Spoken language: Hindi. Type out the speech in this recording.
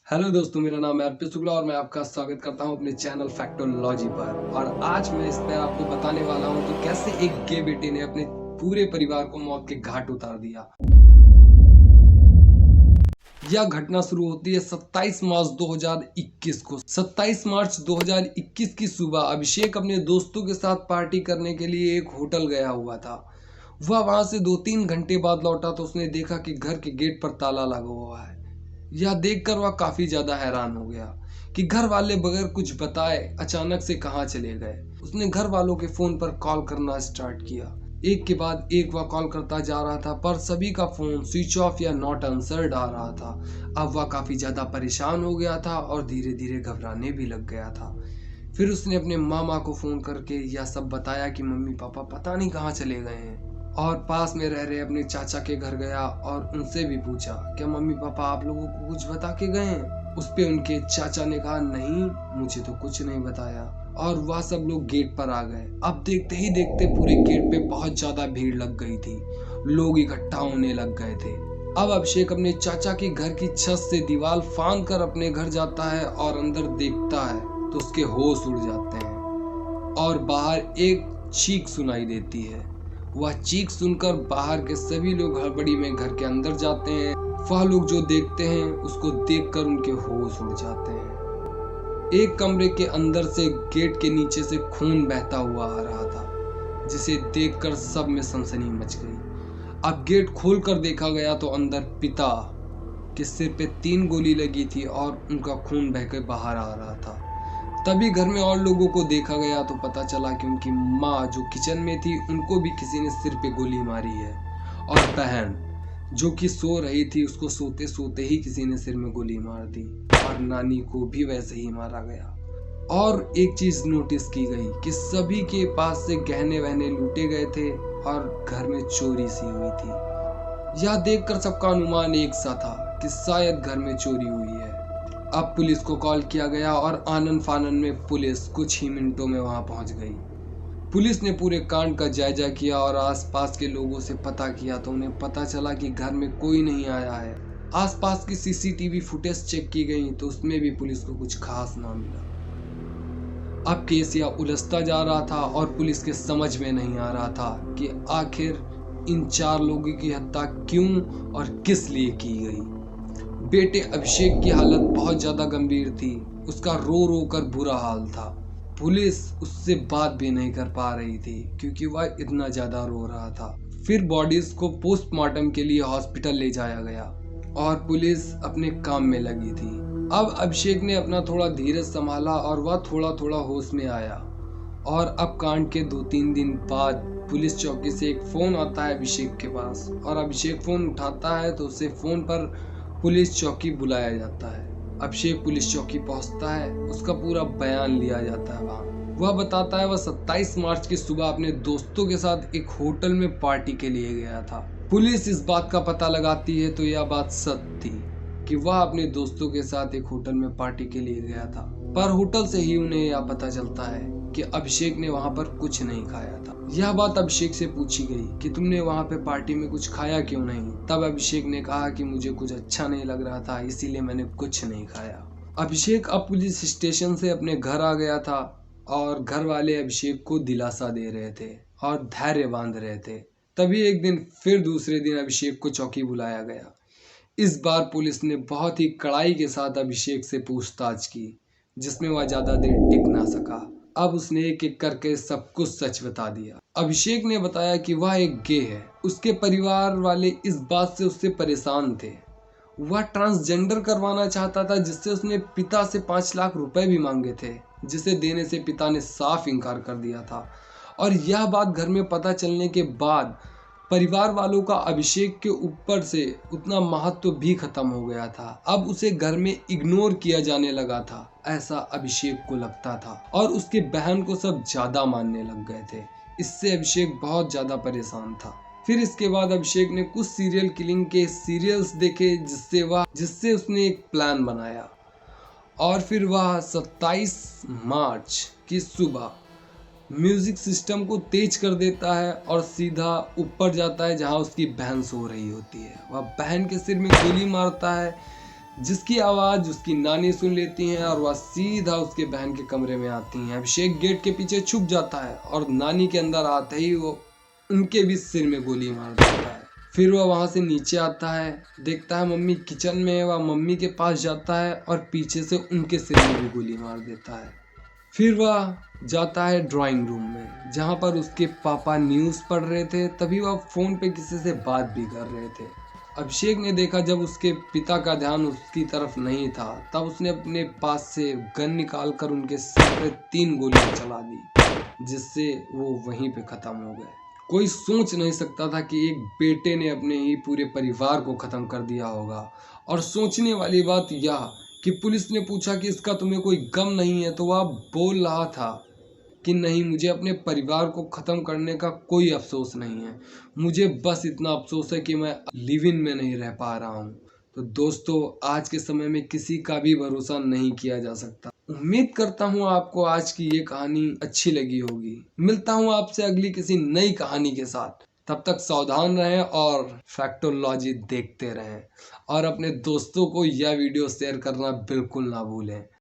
हेलो दोस्तों, मेरा नाम है अर्पित शुक्ला और मैं आपका स्वागत करता हूं अपने चैनल फैक्टोलॉजी पर। और आज मैं इस पे आपको बताने वाला हूं कि कैसे एक गे बेटे ने अपने पूरे परिवार को मौत के घाट उतार दिया। यह घटना शुरू होती है 27 मार्च 2021 को। 27 मार्च 2021 की सुबह अभिषेक अपने दोस्तों के साथ पार्टी करने के लिए एक होटल गया हुआ था। वह वहां से 2-3 घंटे बाद लौटा तो उसने देखा कि घर के गेट पर ताला लगा हुआ है। यह देखकर वह काफी ज्यादा हैरान हो गया कि घर वाले बगैर कुछ बताए अचानक से कहाँ चले गए। उसने घर वालों के फोन पर कॉल करना स्टार्ट किया। एक के बाद एक वह कॉल करता जा रहा था, पर सभी का फोन स्विच ऑफ या नॉट आंसर्ड आ रहा था। अब वह काफी ज्यादा परेशान हो गया था और धीरे धीरे घबराने भी लग गया था। फिर उसने अपने मामा को फोन करके यह सब बताया कि मम्मी पापा पता नहीं कहाँ चले गए हैं, और पास में रह रहे अपने चाचा के घर गया और उनसे भी पूछा, क्या मम्मी पापा आप लोगों को कुछ बता के गए हैं? उस पे उनके चाचा ने कहा, नहीं मुझे तो कुछ नहीं बताया। और वह सब लोग गेट पर आ गए। अब देखते ही देखते पूरे गेट पे बहुत ज्यादा भीड़ लग गई थी। लोग इकट्ठा होने लग गए थे। अब अभिषेक अपने चाचा के घर की छत से दीवार फांद कर अपने घर जाता है और अंदर देखता है तो उसके होश उड़ जाते हैं और बाहर एक चीख सुनाई देती है। वह चीख सुनकर बाहर के सभी लोग हड़बड़ी में घर के अंदर जाते हैं। वह लोग जो देखते हैं उसको देखकर उनके होश उड़ जाते हैं। एक कमरे के अंदर से गेट के नीचे से खून बहता हुआ आ रहा था, जिसे देखकर सब में सनसनी मच गई। अब गेट खोलकर देखा गया तो अंदर पिता के सिर पे 3 गोली लगी थी और उनका खून बहकर बाहर आ रहा था। तभी घर में और लोगों को देखा गया तो पता चला कि उनकी माँ जो किचन में थी उनको भी किसी ने सिर पे गोली मारी है, और बहन जो कि सो रही थी उसको सोते सोते ही किसी ने सिर में गोली मार दी, और नानी को भी वैसे ही मारा गया। और एक चीज नोटिस की गई कि सभी के पास से गहने वहने लूटे गए थे और घर में चोरी सी हुई थी। यह देखकर सबका अनुमान एक सा था कि शायद घर में चोरी हुई है। अब पुलिस को कॉल किया गया और आनन फानन में पुलिस कुछ ही मिनटों में वहां पहुंच गई। पुलिस ने पूरे कांड का जायजा किया और आसपास के लोगों से पता किया तो उन्हें पता चला कि घर में कोई नहीं आया है। आसपास की सीसीटीवी फुटेज चेक की गई तो उसमें भी पुलिस को कुछ खास ना मिला। अब केस यह उलझता जा रहा था और पुलिस के समझ में नहीं आ रहा था कि आखिर इन 4 लोगों की हत्या क्यों और किस लिए की गई। बेटे अभिषेक की हालत बहुत ज्यादा गंभीर थी। उसका रो रो कर बुरा हाल था। पुलिस उससे बात भी नहीं कर पा रही थी क्योंकि वह इतना ज्यादा रो रहा था। फिर बॉडीज को पोस्टमार्टम के लिए हॉस्पिटल ले जाया गया और पुलिस अपने काम में लगी थी। अब अभिषेक ने अपना थोड़ा धीरज संभाला और वह थोड़ा थोड़ा होश में आया। और अब कांड के 2-3 दिन बाद पुलिस चौकी से एक फोन आता है अभिषेक के पास, और अभिषेक फोन उठाता है तो उसे फोन पर पुलिस चौकी बुलाया जाता है। अभिषेक पुलिस चौकी पहुंचता है, उसका पूरा बयान लिया जाता है। वह बताता है वह 27 मार्च की सुबह अपने दोस्तों के साथ एक होटल में पार्टी के लिए गया था। पुलिस इस बात का पता लगाती है तो यह बात सत्य थी कि वह अपने दोस्तों के साथ एक होटल में पार्टी के लिए गया था, पर होटल से ही उन्हें यह पता चलता है कि अभिषेक ने वहां पर कुछ नहीं खाया था। यह बात अभिषेक से पूछी गई कि तुमने वहां पे पार्टी में कुछ खाया क्यों नहीं। तब अभिषेक ने कहा कि मुझे कुछ अच्छा नहीं लग रहा था, इसीलिए मैंने कुछ नहीं खाया। अभिषेक अब पुलिस स्टेशन से अपने घर आ गया था और घर वाले अभिषेक को दिलासा दे रहे थे और धैर्य बांध रहे थे। तभी एक दिन फिर दूसरे दिन अभिषेक को चौकी बुलाया गया। इस बार पुलिस ने बहुत ही कड़ाई के साथ अभिषेक से पूछताछ की, जिसमें वह ज्यादा देर टिक ना सका। अब उसने एक एक करके सब कुछ सच बता दिया। अभिषेक ने बताया कि वह एक गे है। उसके परिवार वाले इस बात से उससे परेशान थे। वह ट्रांसजेंडर करवाना चाहता था, जिससे उसने पिता से 5 लाख रुपए भी मांगे थे, जिसे देने से पिता ने साफ इनकार कर दिया था। और यह बात घर में पता चलने के बाद परिवार वालों का अभिषेक के ऊपर से उतना महत्व भी खत्म हो गया था। अब उसे घर में इग्नोर किया जाने लगा था, ऐसा अभिषेक को लगता था, और उसके बहन को सब ज्यादा मानने लग गए थे। इससे अभिषेक बहुत ज्यादा परेशान था। फिर इसके बाद अभिषेक ने कुछ सीरियल किलिंग के सीरियल्स देखे, जिससे उसने एक प्लान बनाया। और फिर वह 27 मार्च की सुबह म्यूजिक सिस्टम को तेज कर देता है और सीधा ऊपर जाता है जहां उसकी बहन सो रही होती है। वह बहन के सिर में गोली मारता है, जिसकी आवाज उसकी नानी सुन लेती हैं और वह सीधा उसके बहन के कमरे में आती हैं। अभिषेक गेट के पीछे छुप जाता है और नानी के अंदर आते ही वो उनके भी सिर में गोली मार देता है। फिर वह वहां से नीचे आता है, देखता है मम्मी किचन में है, वह मम्मी के पास जाता है और पीछे से उनके सिर में भी गोली मार देता है। फिर वह जाता है ड्राइंग रूम में, जहां पर उसके पापा न्यूज़ पढ़ रहे थे। तभी वह फोन पे किसी से बात भी कर रहे थे। अभिषेक ने देखा जब उसके पिता का ध्यान उसकी तरफ नहीं था, तब उसने अपने पास से गन निकाल कर उनके सिर पे 3 गोलियां चला दी, जिससे वो वहीं पे खत्म हो गए। कोई सोच नहीं सकता था कि एक बेटे ने अपने ही पूरे परिवार को खत्म कर दिया होगा। और सोचने वाली बात यह कि पुलिस ने पूछा कि इसका तुम्हें कोई गम नहीं है, तो वह बोल रहा था कि नहीं, मुझे अपने परिवार को ख़त्म करने का कोई अफसोस नहीं है, मुझे बस इतना अफसोस है कि मैं लिव इन में नहीं रह पा रहा हूँ। तो दोस्तों, आज के समय में किसी का भी भरोसा नहीं किया जा सकता। उम्मीद करता हूँ आपको आज की ये कहानी अच्छी लगी होगी। मिलता हूँ आपसे अगली किसी नई कहानी के साथ। तब तक सावधान रहें और फैक्टोलॉजी देखते रहें और अपने दोस्तों को यह वीडियो शेयर करना बिल्कुल ना भूलें।